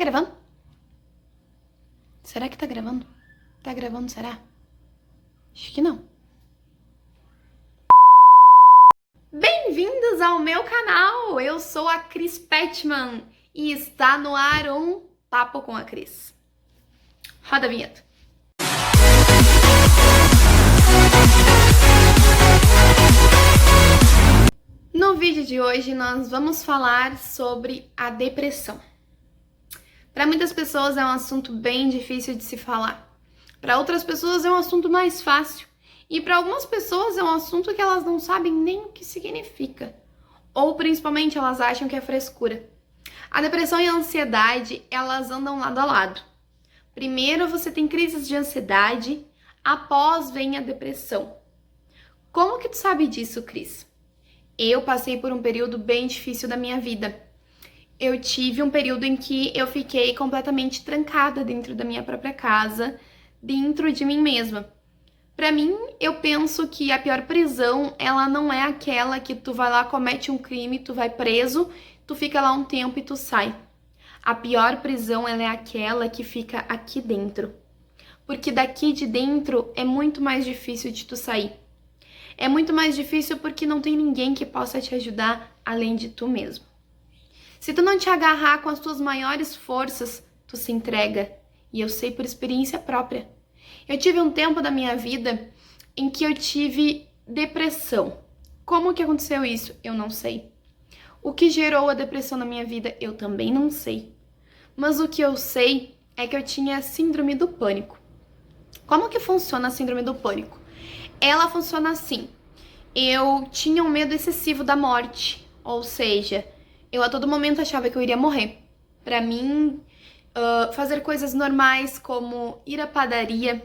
gravando? Será que tá gravando? Tá gravando, será? Acho que não. Bem-vindos ao meu canal! Eu sou a Cris Petman e está no ar um Papo com a Cris. Roda a vinheta. No vídeo de hoje nós vamos falar sobre a depressão. Para muitas pessoas é um assunto bem difícil de se falar. Para outras pessoas é um assunto mais fácil. E para algumas pessoas é um assunto que elas não sabem nem o que significa. Ou principalmente elas acham que é frescura. A depressão e a ansiedade, elas andam lado a lado. Primeiro você tem crises de ansiedade, após vem a depressão. Como que tu sabe disso, Cris? Eu passei por um período bem difícil da minha vida. Eu tive um período em que eu fiquei completamente trancada dentro da minha própria casa, dentro de mim mesma. Pra mim, eu penso que a pior prisão, ela não é aquela que tu vai lá, comete um crime, tu vai preso, tu fica lá um tempo e tu sai. A pior prisão, ela é aquela que fica aqui dentro. Porque daqui de dentro é muito mais difícil de tu sair. É muito mais difícil porque não tem ninguém que possa te ajudar além de tu mesmo. Se tu não te agarrar com as tuas maiores forças, tu se entrega. E eu sei por experiência própria. Eu tive um tempo da minha vida em que eu tive depressão. Como que aconteceu isso? Eu não sei. O que gerou a depressão na minha vida? Eu também não sei. Mas o que eu sei é que eu tinha síndrome do pânico. Como que funciona a síndrome do pânico? Ela funciona assim. Eu tinha um medo excessivo da morte. Ou seja, eu a todo momento achava que eu iria morrer. Pra mim, fazer coisas normais como ir à padaria,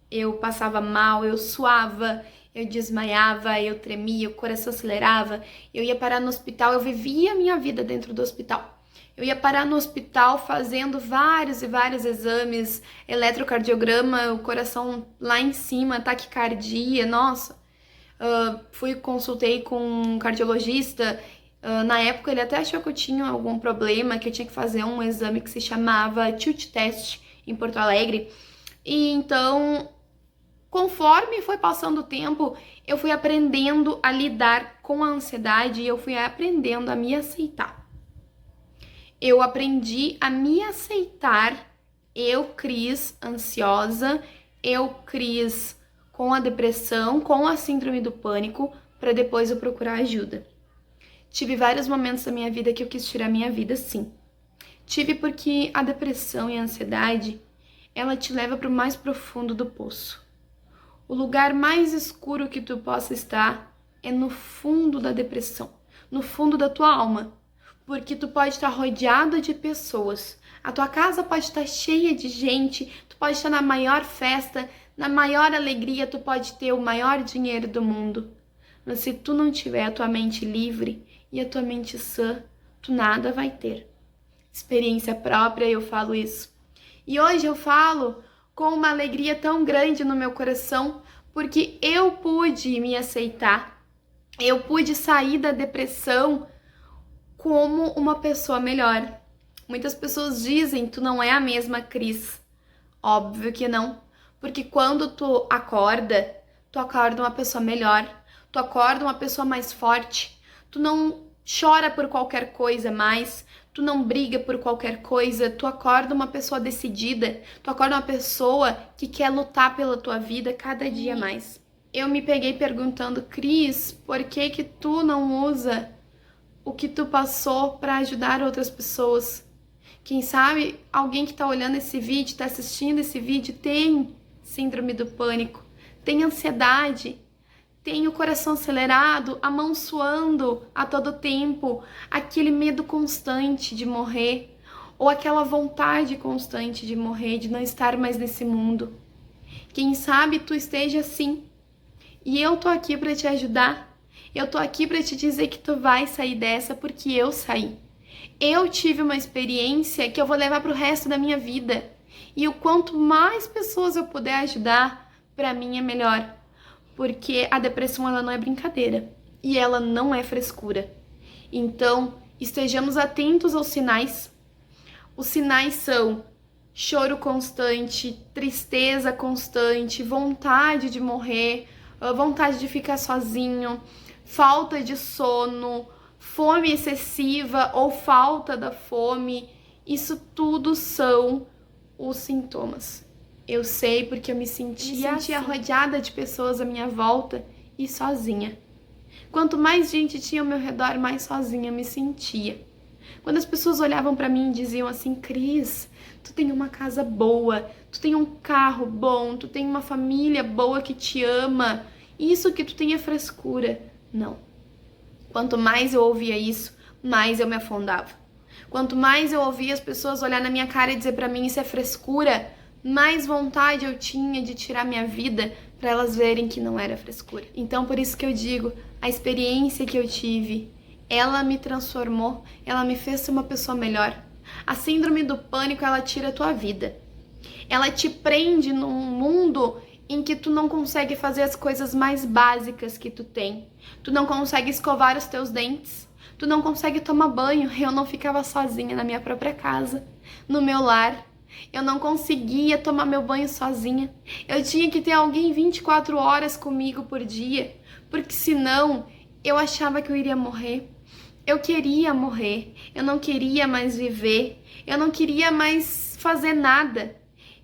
eu passava mal, eu suava, eu desmaiava, eu tremia, o coração acelerava, eu ia parar no hospital, eu vivia a minha vida dentro do hospital. Eu ia parar no hospital fazendo vários e vários exames, eletrocardiograma, o coração lá em cima, taquicardia, nossa. Consultei com um cardiologista. Na época ele até achou que eu tinha algum problema, que eu tinha que fazer um exame que se chamava Tilt Test em Porto Alegre. E então, conforme foi passando o tempo, eu fui aprendendo a lidar com a ansiedade e eu fui aprendendo a me aceitar. Eu aprendi a me aceitar, eu, Cris, ansiosa, eu, Cris, com a depressão, com a síndrome do pânico, para depois eu procurar ajuda. Tive vários momentos da minha vida que eu quis tirar minha vida, sim. Tive porque a depressão e a ansiedade, ela te leva para o mais profundo do poço. O lugar mais escuro que tu possa estar é no fundo da depressão, no fundo da tua alma. Porque tu pode estar rodeado de pessoas, a tua casa pode estar cheia de gente, tu pode estar na maior festa, na maior alegria, tu pode ter o maior dinheiro do mundo. Mas se tu não tiver a tua mente livre e a tua mente sã, tu nada vai ter. Experiência própria, eu falo isso. E hoje eu falo com uma alegria tão grande no meu coração, porque eu pude me aceitar, eu pude sair da depressão como uma pessoa melhor. Muitas pessoas dizem, tu não é a mesma Cris. Óbvio que não. Porque quando tu acorda uma pessoa melhor, tu acorda uma pessoa mais forte, tu não chora por qualquer coisa mais, tu não briga por qualquer coisa, tu acorda uma pessoa decidida, tu acorda uma pessoa que quer lutar pela tua vida cada dia mais. Eu me peguei perguntando, Cris, por que que tu não usa o que tu passou para ajudar outras pessoas? Quem sabe alguém que tá olhando esse vídeo, tá assistindo esse vídeo, tem síndrome do pânico, tem ansiedade, tem o coração acelerado, a mão suando a todo tempo, aquele medo constante de morrer, ou aquela vontade constante de morrer, de não estar mais nesse mundo. Quem sabe tu esteja assim. E eu tô aqui para te ajudar. Eu tô aqui para te dizer que tu vai sair dessa porque eu saí. Eu tive uma experiência que eu vou levar pro resto da minha vida. E o quanto mais pessoas eu puder ajudar, para mim é melhor. Porque a depressão, ela não é brincadeira. E ela não é frescura. Então, estejamos atentos aos sinais. Os sinais são choro constante, tristeza constante, vontade de morrer, vontade de ficar sozinho, falta de sono, fome excessiva ou falta da fome. Isso tudo são os sintomas. Eu sei porque eu me sentia rodeada de pessoas à minha volta e sozinha. Quanto mais gente tinha ao meu redor, mais sozinha me sentia. Quando as pessoas olhavam pra mim e diziam assim: Cris, tu tem uma casa boa, tu tem um carro bom, tu tem uma família boa que te ama, isso que tu tem é frescura. Não. Quanto mais eu ouvia isso, mais eu me afundava. Quanto mais eu ouvia as pessoas olhar na minha cara e dizer pra mim: isso é frescura, mais vontade eu tinha de tirar minha vida para elas verem que não era frescura. Então, por isso que eu digo, a experiência que eu tive, ela me transformou, ela me fez ser uma pessoa melhor. A síndrome do pânico, ela tira a tua vida. Ela te prende num mundo em que tu não consegue fazer as coisas mais básicas que tu tem. Tu não consegue escovar os teus dentes. Tu não consegue tomar banho. Eu não ficava sozinha na minha própria casa, no meu lar. Eu não conseguia tomar meu banho sozinha. Eu tinha que ter alguém 24 horas comigo por dia, porque senão eu achava que eu iria morrer. Eu queria morrer, eu não queria mais viver, eu não queria mais fazer nada.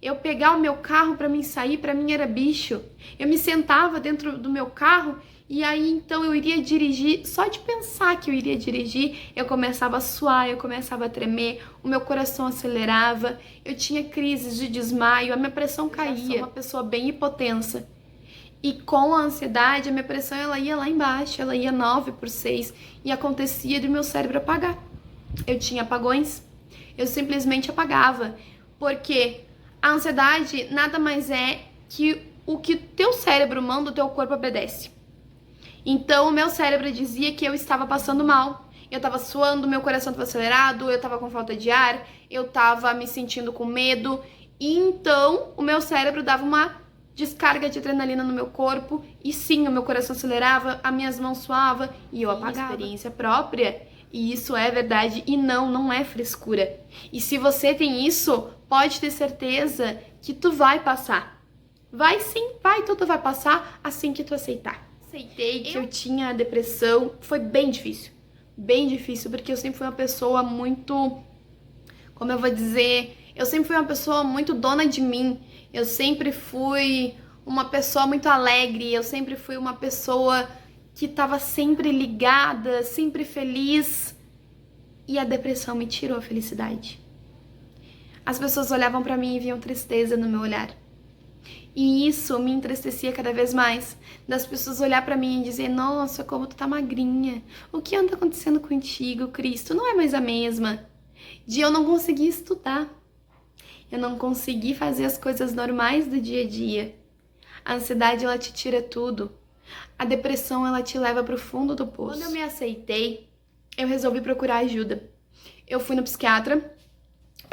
Eu pegar o meu carro para mim sair, para mim era bicho. Eu me sentava dentro do meu carro e aí então eu iria dirigir, só de pensar que eu iria dirigir, eu começava a suar, eu começava a tremer, o meu coração acelerava, eu tinha crises de desmaio, a minha pressão caía. Eu sou uma pessoa bem hipotensa. E com a ansiedade, a minha pressão ela ia lá embaixo, ela ia 9/6 e acontecia de meu cérebro apagar. Eu tinha apagões, eu simplesmente apagava, porque a ansiedade nada mais é que o que teu cérebro manda, o teu corpo obedece. Então, o meu cérebro dizia que eu estava passando mal. Eu estava suando, meu coração estava acelerado, eu estava com falta de ar, eu estava me sentindo com medo. E então, o meu cérebro dava uma descarga de adrenalina no meu corpo. E sim, o meu coração acelerava, as minhas mãos suavam e eu apagava. Experiência própria. E isso é verdade. E não é frescura. E se você tem isso, pode ter certeza que tu vai passar. Vai sim, vai, tudo vai passar assim que tu aceitar. Aceitei que eu tinha depressão, foi bem difícil, porque eu sempre fui uma pessoa muito, como eu vou dizer, eu sempre fui uma pessoa muito dona de mim, eu sempre fui uma pessoa muito alegre, eu sempre fui uma pessoa que estava sempre ligada, sempre feliz, e a depressão me tirou a felicidade. As pessoas olhavam pra mim e viam tristeza no meu olhar. E isso me entristecia cada vez mais, das pessoas olhar pra mim e dizer: nossa, como tu tá magrinha, o que anda acontecendo contigo, Cris? Tu não é mais a mesma. De eu não conseguir estudar, eu não conseguir fazer as coisas normais do dia a dia. A ansiedade, ela te tira tudo. A depressão, ela te leva pro fundo do poço. Quando eu me aceitei, eu resolvi procurar ajuda. Eu fui no psiquiatra,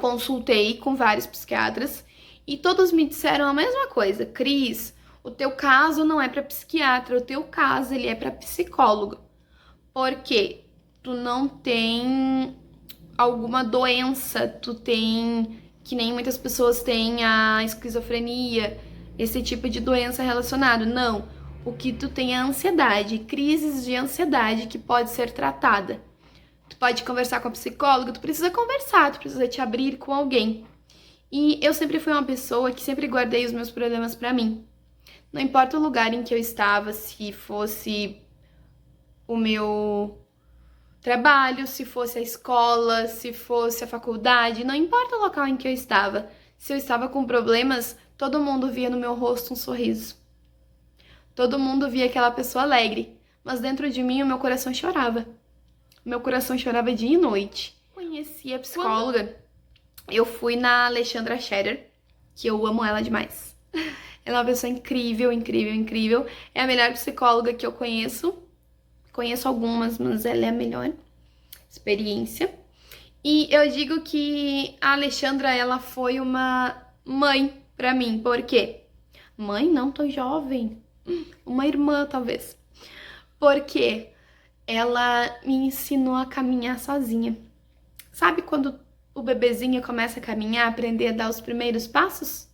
consultei com vários psiquiatras, e todos me disseram a mesma coisa: Cris, o teu caso não é para psiquiatra, o teu caso ele é para psicólogo. Porque tu não tem alguma doença, tu tem, que nem muitas pessoas têm, a esquizofrenia, esse tipo de doença relacionada. Não, o que tu tem é ansiedade, crises de ansiedade que pode ser tratada. Tu pode conversar com a psicóloga, tu precisa conversar, tu precisa te abrir com alguém. E eu sempre fui uma pessoa que sempre guardei os meus problemas pra mim. Não importa o lugar em que eu estava, se fosse o meu trabalho, se fosse a escola, se fosse a faculdade, não importa o local em que eu estava. Se eu estava com problemas, todo mundo via no meu rosto um sorriso. Todo mundo via aquela pessoa alegre, mas dentro de mim o meu coração chorava. O meu coração chorava dia e noite. Conheci a psicóloga. Eu fui na Alexandra Scherer, que eu amo ela demais. Ela é uma pessoa incrível, incrível. É a melhor psicóloga que eu conheço. Conheço algumas, mas ela é a melhor experiência. E eu digo que a Alexandra, ela foi uma mãe pra mim. Por quê? Mãe? Não, tô jovem. Uma irmã, talvez. Porque ela me ensinou a caminhar sozinha. Sabe quando o bebezinho começa a caminhar, aprender a dar os primeiros passos?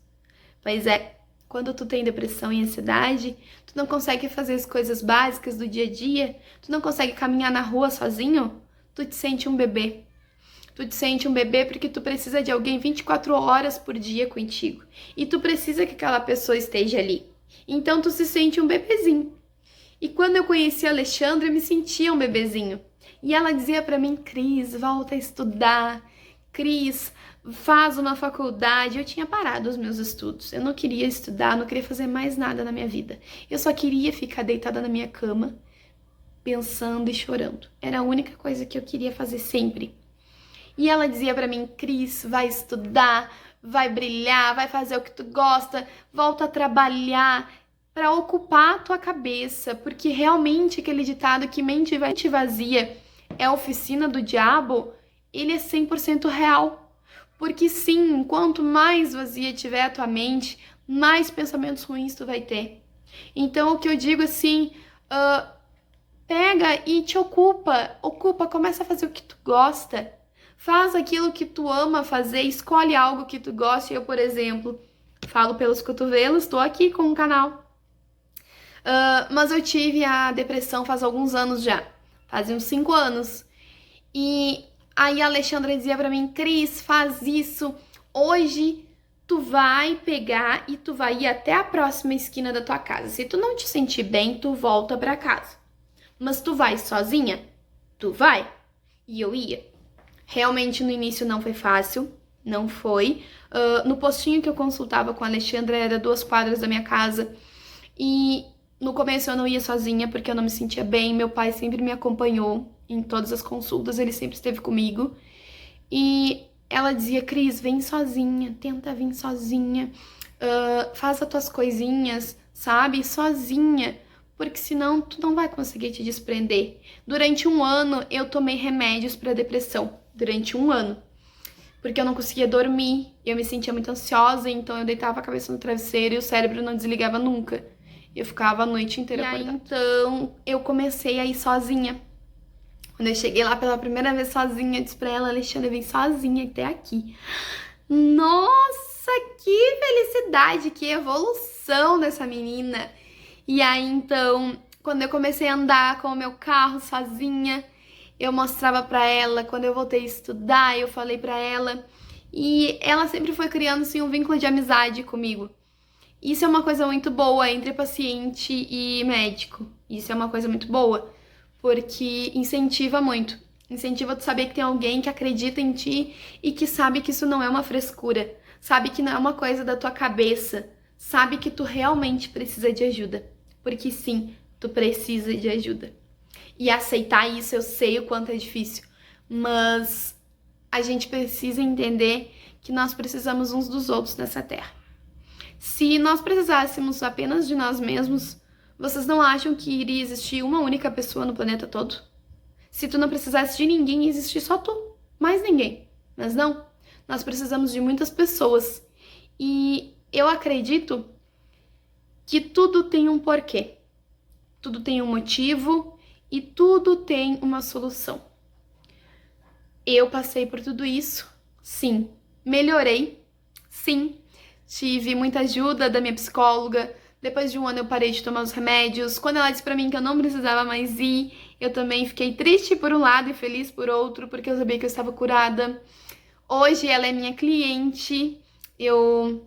Pois é, quando tu tem depressão e ansiedade, tu não consegue fazer as coisas básicas do dia a dia, tu não consegue caminhar na rua sozinho, tu te sente um bebê. Tu te sente um bebê porque tu precisa de alguém 24 horas por dia contigo. E tu precisa que aquela pessoa esteja ali. Então tu se sente um bebezinho. E quando eu conheci a Alexandra, eu me sentia um bebezinho. E ela dizia pra mim, Cris, volta a estudar. Cris, faz uma faculdade. Eu tinha parado os meus estudos. Eu não queria estudar, não queria fazer mais nada na minha vida. Eu só queria ficar deitada na minha cama, pensando e chorando. Era a única coisa que eu queria fazer sempre. E ela dizia pra mim, Cris, vai estudar, vai brilhar, vai fazer o que tu gosta, volta a trabalhar pra ocupar a tua cabeça, porque realmente aquele ditado que mente vazia é a oficina do diabo, ele é 100% real. Porque sim, quanto mais vazia tiver a tua mente, mais pensamentos ruins tu vai ter. Então o que eu digo assim, pega e te ocupa, começa a fazer o que tu gosta. Faz aquilo que tu ama fazer, escolhe algo que tu goste. Eu, por exemplo, falo pelos cotovelos, tô aqui com um canal. Mas eu tive a depressão faz alguns anos já, fazem uns 5 anos. E aí a Alexandra dizia pra mim, Cris, faz isso. Hoje tu vai pegar e tu vai ir até a próxima esquina da tua casa. Se tu não te sentir bem, tu volta pra casa. Mas tu vai sozinha? Tu vai? E eu ia. Realmente no início não foi fácil, não foi. No postinho que eu consultava com a Alexandra era 2 quadras da minha casa. E no começo eu não ia sozinha porque eu não me sentia bem. Meu pai sempre me acompanhou em todas as consultas, ele sempre esteve comigo. E ela dizia, Cris, vem sozinha, tenta vir sozinha. Faz as tuas coisinhas, sabe? Sozinha. Porque senão tu não vai conseguir te desprender. Durante 1 ano eu tomei remédios para depressão. Durante 1 ano. Porque eu não conseguia dormir, eu me sentia muito ansiosa, então eu deitava a cabeça no travesseiro e o cérebro não desligava nunca. Eu ficava a noite inteira acordada. Então eu comecei a ir sozinha. Quando eu cheguei lá pela primeira vez sozinha, eu disse pra ela, Alexandra, vem sozinha até aqui. Nossa, que felicidade, que evolução dessa menina. E aí então, quando eu comecei a andar com o meu carro sozinha, eu mostrava pra ela, quando eu voltei a estudar, eu falei pra ela. E ela sempre foi criando, assim, um vínculo de amizade comigo. Isso é uma coisa muito boa entre paciente e médico. Isso é uma coisa muito boa, porque incentiva muito. Incentiva tu saber que tem alguém que acredita em ti e que sabe que isso não é uma frescura. Sabe que não é uma coisa da tua cabeça. Sabe que tu realmente precisa de ajuda. Porque sim, tu precisa de ajuda. E aceitar isso, eu sei o quanto é difícil, mas a gente precisa entender que nós precisamos uns dos outros nessa terra. Se nós precisássemos apenas de nós mesmos, vocês não acham que iria existir uma única pessoa no planeta todo? Se tu não precisasse de ninguém, ia existir só tu, mais ninguém. Mas não, nós precisamos de muitas pessoas. E eu acredito que tudo tem um porquê, tudo tem um motivo, e tudo tem uma solução. Eu passei por tudo isso, sim. Melhorei, sim. Tive muita ajuda da minha psicóloga. Depois de 1 ano eu parei de tomar os remédios. Quando ela disse pra mim que eu não precisava mais ir, eu também fiquei triste por um lado e feliz por outro, porque eu sabia que eu estava curada. Hoje ela é minha cliente. Eu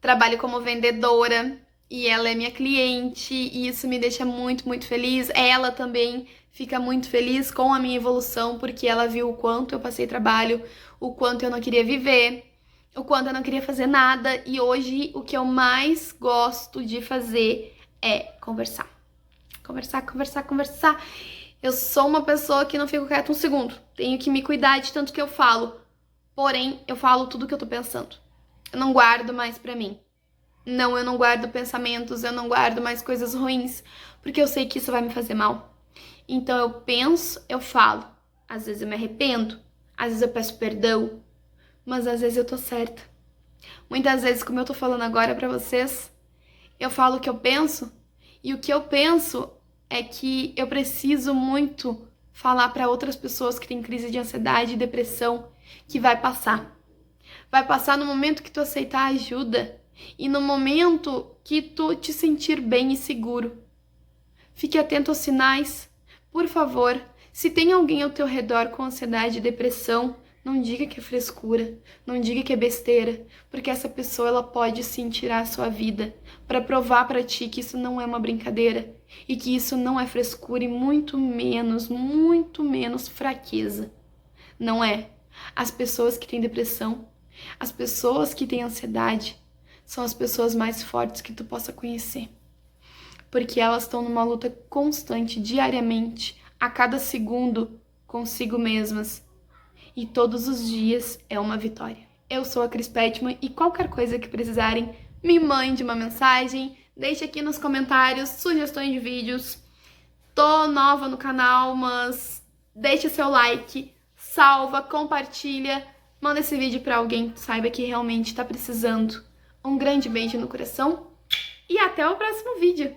trabalho como vendedora. E ela é minha cliente, e isso me deixa muito, muito feliz. Ela também fica muito feliz com a minha evolução, porque ela viu o quanto eu passei trabalho, o quanto eu não queria viver, o quanto eu não queria fazer nada. E hoje o que eu mais gosto de fazer é conversar. Conversar, conversar, conversar. Eu sou uma pessoa que não fico quieta um segundo. Tenho que me cuidar de tanto que eu falo. Porém, eu falo tudo que eu tô pensando. Eu não guardo mais pra mim. Não, eu não guardo pensamentos, eu não guardo mais coisas ruins, porque eu sei que isso vai me fazer mal. Então eu penso, eu falo. Às vezes eu me arrependo, às vezes eu peço perdão, mas às vezes eu tô certa. Muitas vezes, como eu tô falando agora pra vocês, eu falo o que eu penso, e o que eu penso é que eu preciso muito falar pra outras pessoas que têm crise de ansiedade e depressão que vai passar. Vai passar no momento que tu aceitar ajuda e no momento que tu te sentir bem e seguro. Fique atento aos sinais. Por favor, se tem alguém ao teu redor com ansiedade e depressão, não diga que é frescura, não diga que é besteira, porque essa pessoa ela pode sim tirar a sua vida para provar para ti que isso não é uma brincadeira e que isso não é frescura e muito menos fraqueza. Não é. As pessoas que têm depressão, as pessoas que têm ansiedade, são as pessoas mais fortes que tu possa conhecer. Porque elas estão numa luta constante, diariamente, a cada segundo, consigo mesmas. E todos os dias é uma vitória. Eu sou a Cris Petman e qualquer coisa que precisarem, me mande uma mensagem, deixe aqui nos comentários sugestões de vídeos. Tô nova no canal, mas deixe seu like, salva, compartilha, manda esse vídeo pra alguém que saiba que realmente tá precisando. Um grande beijo no coração e até o próximo vídeo!